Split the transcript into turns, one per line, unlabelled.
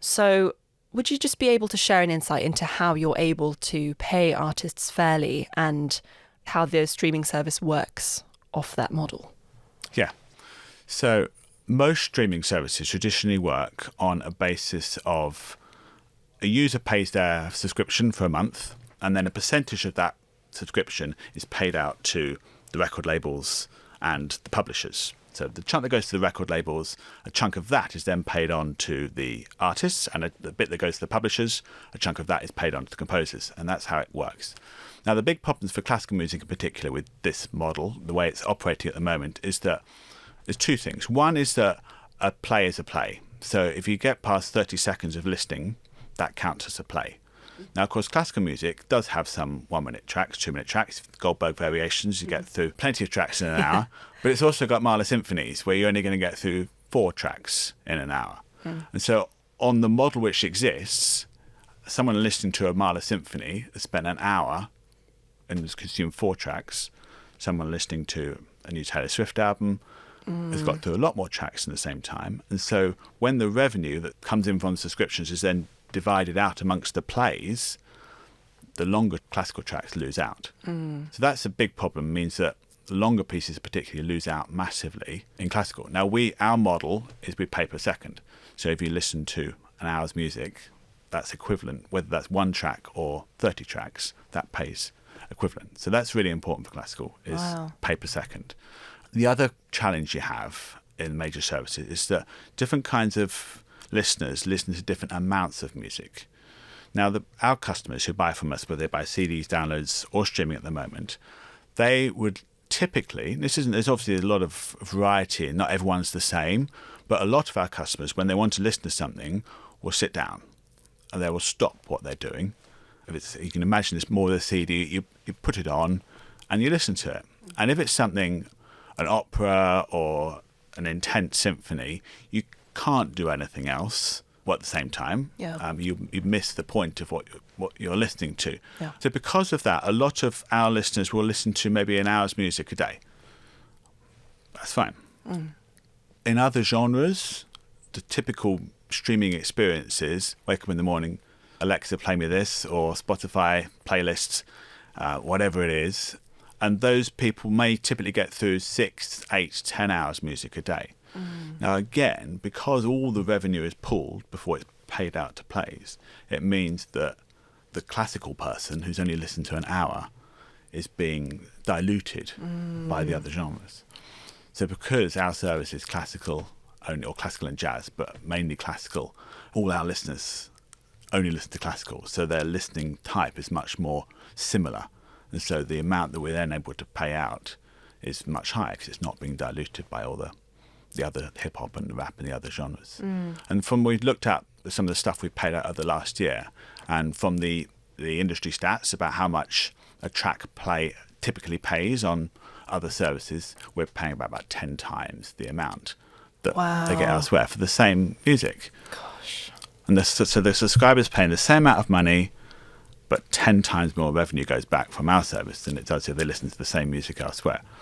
So would you just be able to share an insight into how you're able to pay artists fairly and how the streaming service works off that model?
Yeah. So most streaming services traditionally work on a basis of a user pays their subscription for a month, and then a percentage of that subscription is paid out to the record labels and the publishers. So the chunk that goes to the record labels, a chunk of that is then paid on to the artists, and the bit that goes to the publishers, a chunk of that is paid on to the composers, and that's how it works. Now, the big problems for classical music in particular with this model, the way it's operating at the moment, is that there's two things. One is that a play is a play. So if you get past 30 seconds of listening, that counts as a play. Now, of course, classical music does have some 1-minute tracks, 2-minute tracks, Goldberg variations. You get through plenty of tracks in an hour, but it's also got Mahler symphonies where you're only going to get through 4 tracks in an hour. And so on the model which exists, someone listening to a Mahler symphony has spent an hour and has consumed 4 tracks. Someone listening to a new Taylor Swift album has got through a lot more tracks in the same time. And so when the revenue that comes in from the subscriptions is then divided out amongst the plays, the longer classical tracks lose out. So that's a big problem. It means that the longer pieces particularly lose out massively in classical. Now, our model is we pay per second. So if you listen to an hour's music, that's equivalent, whether that's 1 track or 30 tracks, that pays equivalent. So that's really important for classical, is pay per second. The other challenge you have in major services is that different kinds of listeners listen to different amounts of music. Now, our customers who buy from us, whether they buy CDs, downloads, or streaming at the moment, they would typically, there's obviously a lot of variety and not everyone's the same, but a lot of our customers, when they want to listen to something, will sit down and they will stop what they're doing. You can imagine it's more of the CD, you put it on and you listen to it. And if it's something, an opera or an intense symphony, you can't do anything else at the same time. You miss the point of what you're listening to. So because of that, a lot of our listeners will listen to maybe an hour's music a day. That's fine. In other genres, the typical streaming experience is wake up in the morning, Alexa, play me this, or Spotify playlists, whatever it is. And those people may typically get through 6, 8, 10 hours music a day. Now, again, because all the revenue is pooled before it's paid out to plays, it means that the classical person who's only listened to an hour is being diluted by the other genres. So because our service is classical only, or classical and jazz, but mainly classical, all our listeners only listen to classical. So their listening type is much more similar. And so the amount that we're then able to pay out is much higher because it's not being diluted by all the other hip-hop and rap and the other genres. And from we looked at some of the stuff we paid out over the last year, and from the industry stats about how much a track play typically pays on other services, we're paying about 10 times the amount that they get elsewhere for the same music.
Gosh.
And so the subscriber's paying the same amount of money, but 10 times more revenue goes back from our service than it does if they listen to the same music elsewhere.